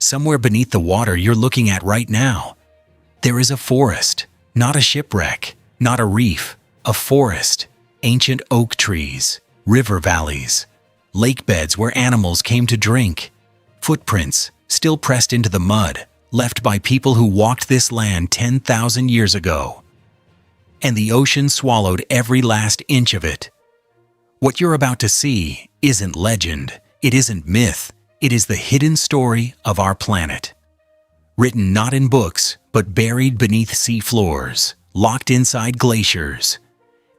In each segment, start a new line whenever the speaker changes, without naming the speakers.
somewhere beneath the water you're looking at right now, there is a forest, not a shipwreck, not a reef, a forest, ancient oak trees, river valleys, lake beds where animals came to drink, footprints still pressed into the mud, left by people who walked this land 10,000 years ago. And the ocean swallowed every last inch of it. What you're about to see isn't legend, it isn't myth, it is the hidden story of our planet. Written not in books, but buried beneath sea floors, locked inside glaciers,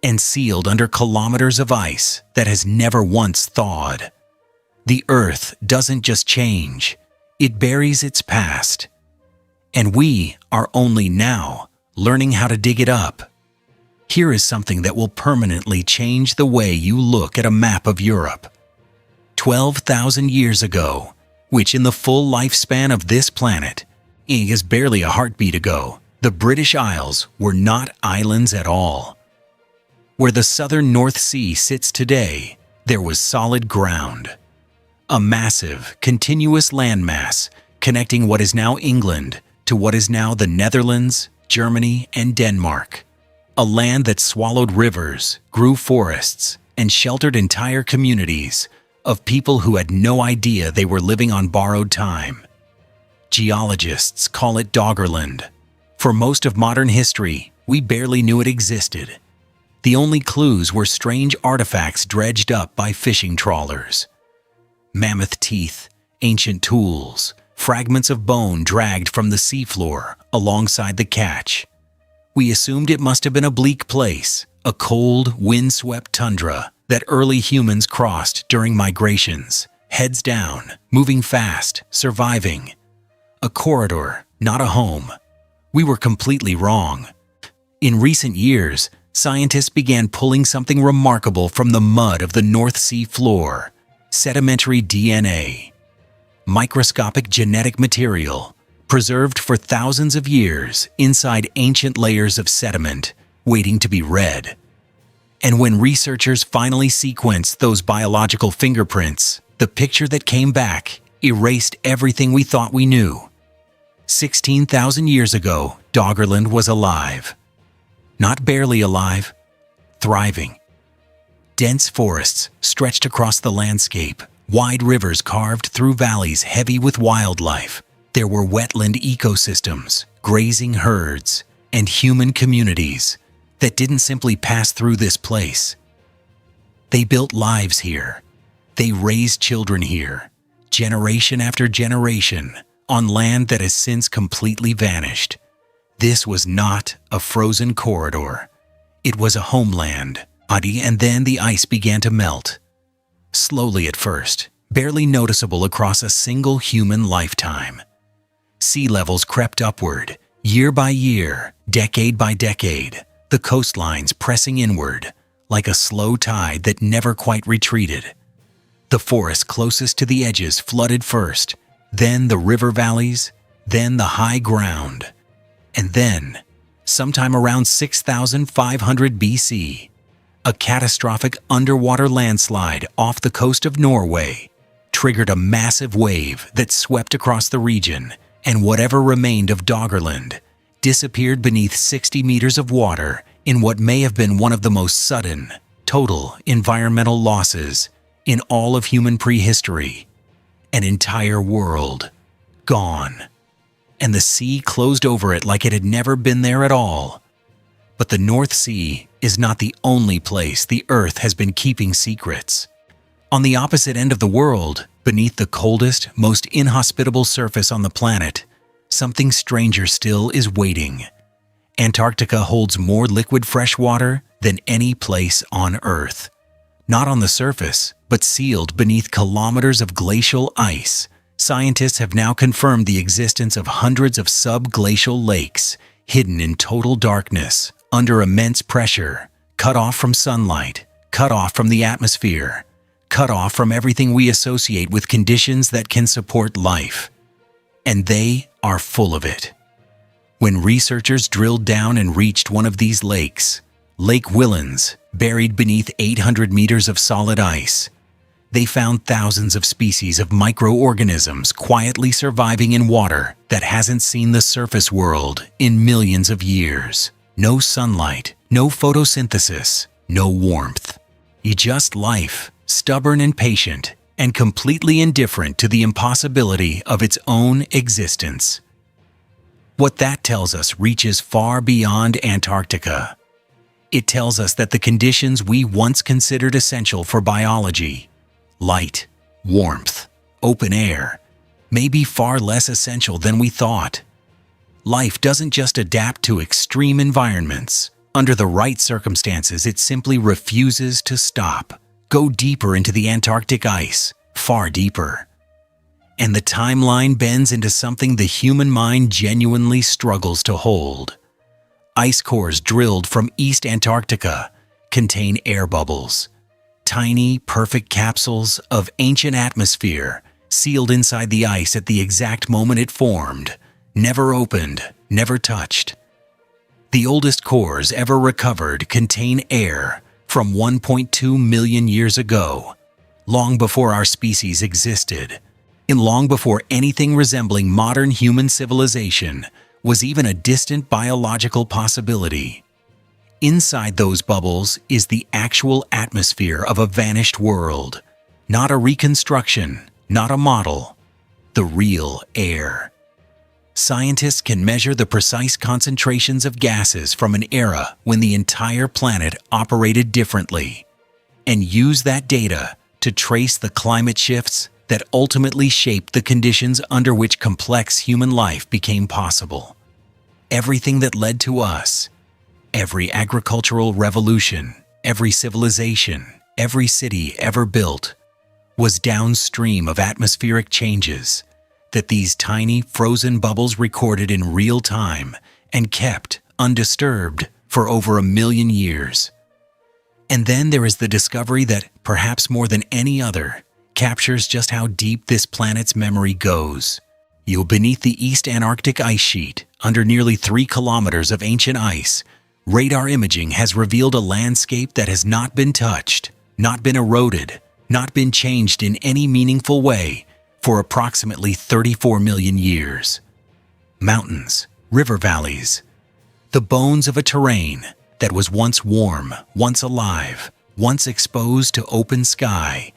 and sealed under kilometers of ice that has never once thawed. The Earth doesn't just change, it buries its past. And we are only now learning how to dig it up. Here is something that will permanently change the way you look at a map of Europe. 12,000 years ago, which in the full lifespan of this planet is barely a heartbeat ago, the British Isles were not islands at all. Where the southern North Sea sits today, there was solid ground. A massive, continuous landmass connecting what is now England to what is now the Netherlands, Germany, and Denmark. A land that swallowed rivers, grew forests, and sheltered entire communities of people who had no idea they were living on borrowed time. Geologists call it Doggerland. For most of modern history, we barely knew it existed. The only clues were strange artifacts dredged up by fishing trawlers. Mammoth teeth, ancient tools, fragments of bone dragged from the seafloor alongside the catch. We assumed it must have been a bleak place, a cold, wind-swept tundra that early humans crossed during migrations, heads down, moving fast, surviving. A corridor, not a home. We were completely wrong. In recent years, scientists began pulling something remarkable from the mud of the North Sea floor: sedimentary DNA. Microscopic genetic material, preserved for thousands of years inside ancient layers of sediment, waiting to be read. And when researchers finally sequenced those biological fingerprints, the picture that came back erased everything we thought we knew. 16,000 years ago, Doggerland was alive. Not barely alive, thriving. Dense forests stretched across the landscape, wide rivers carved through valleys heavy with wildlife. There were wetland ecosystems, grazing herds, and human communities that didn't simply pass through this place. They built lives here. They raised children here, generation after generation, on land that has since completely vanished. This was not a frozen corridor. It was a homeland, and then the ice began to melt. Slowly at first, barely noticeable across a single human lifetime. Sea levels crept upward, year by year, decade by decade, the coastlines pressing inward, like a slow tide that never quite retreated. The forest closest to the edges flooded first, then the river valleys, then the high ground. And then, sometime around 6,500 BC, a catastrophic underwater landslide off the coast of Norway triggered a massive wave that swept across the region, and whatever remained of Doggerland disappeared beneath 60 meters of water in what may have been one of the most sudden, total environmental losses in all of human prehistory. An entire world gone, and the sea closed over it like it had never been there at all. But the North Sea is not the only place the Earth has been keeping secrets. On the opposite end of the world, beneath the coldest, most inhospitable surface on the planet, something stranger still is waiting. Antarctica holds more liquid fresh water than any place on Earth. Not on the surface, but sealed beneath kilometers of glacial ice. Scientists have now confirmed the existence of hundreds of subglacial lakes, hidden in total darkness, under immense pressure, cut off from sunlight, cut off from the atmosphere, cut off from everything we associate with conditions that can support life. And they are full of it. When researchers drilled down and reached one of these lakes, Lake Whillans, buried beneath 800 meters of solid ice, They found thousands of species of microorganisms quietly surviving in water that hasn't seen the surface world in millions of years. No sunlight, no photosynthesis, no warmth. Just life, stubborn and patient, and completely indifferent to the impossibility of its own existence. What that tells us reaches far beyond Antarctica. It tells us that the conditions we once considered essential for biology, light, warmth, open air, may be far less essential than we thought. Life doesn't just adapt to extreme environments. Under the right circumstances, it simply refuses to stop. Go deeper into the Antarctic ice, far deeper. And the timeline bends into something the human mind genuinely struggles to hold. Ice cores drilled from East Antarctica contain air bubbles, tiny, perfect capsules of ancient atmosphere sealed inside the ice at the exact moment it formed, never opened, never touched. The oldest cores ever recovered contain air from 1.2 million years ago, long before our species existed, and long before anything resembling modern human civilization was even a distant biological possibility. Inside those bubbles is the actual atmosphere of a vanished world, not a reconstruction, not a model, the real air. Scientists can measure the precise concentrations of gases from an era when the entire planet operated differently, and use that data to trace the climate shifts that ultimately shaped the conditions under which complex human life became possible. Everything that led to us, every agricultural revolution, every civilization, every city ever built, was downstream of atmospheric changes that these tiny frozen bubbles recorded in real time and kept undisturbed for over 1 million years. And then there is the discovery that, perhaps more than any other, captures just how deep this planet's memory goes. Beneath the East Antarctic ice sheet, under nearly 3 kilometers of ancient ice, radar imaging has revealed a landscape that has not been touched, not been eroded, not been changed in any meaningful way for approximately 34 million years. Mountains, river valleys, the bones of a terrain that was once warm, once alive, once exposed to open sky,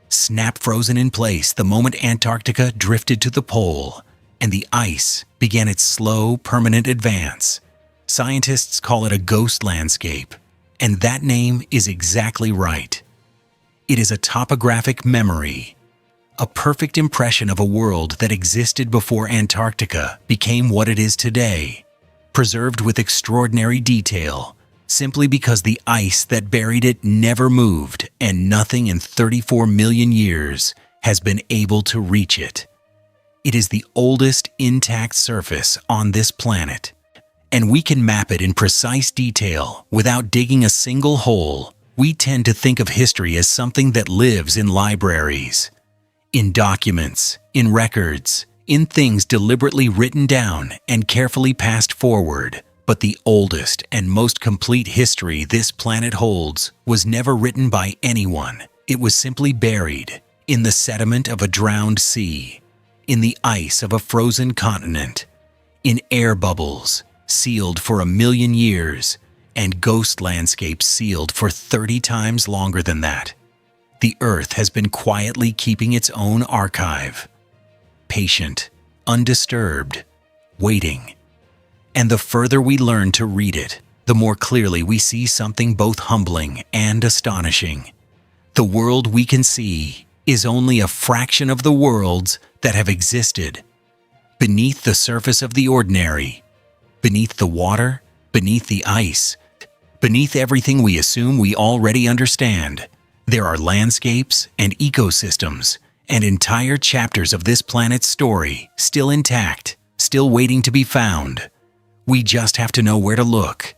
snap frozen in place the moment Antarctica drifted to the pole and the ice began its slow, permanent advance. Scientists call it a ghost landscape, and that name is exactly right. It is a topographic memory, a perfect impression of a world that existed before Antarctica became what it is today, preserved with extraordinary detail, simply because the ice that buried it never moved and nothing in 34 million years has been able to reach it. It is the oldest intact surface on this planet, and we can map it in precise detail without digging a single hole. We tend to think of history as something that lives in libraries, in documents, in records, in things deliberately written down and carefully passed forward. But the oldest and most complete history this planet holds was never written by anyone. It was simply buried in the sediment of a drowned sea, in the ice of a frozen continent, in air bubbles sealed for 1 million years, and ghost landscapes sealed for 30 times longer than that. The Earth has been quietly keeping its own archive, patient, undisturbed, waiting. And the further we learn to read it, the more clearly we see something both humbling and astonishing. The world we can see is only a fraction of the worlds that have existed. Beneath the surface of the ordinary, beneath the water, beneath the ice, beneath everything we assume we already understand, there are landscapes and ecosystems and entire chapters of this planet's story still intact, still waiting to be found. We just have to know where to look.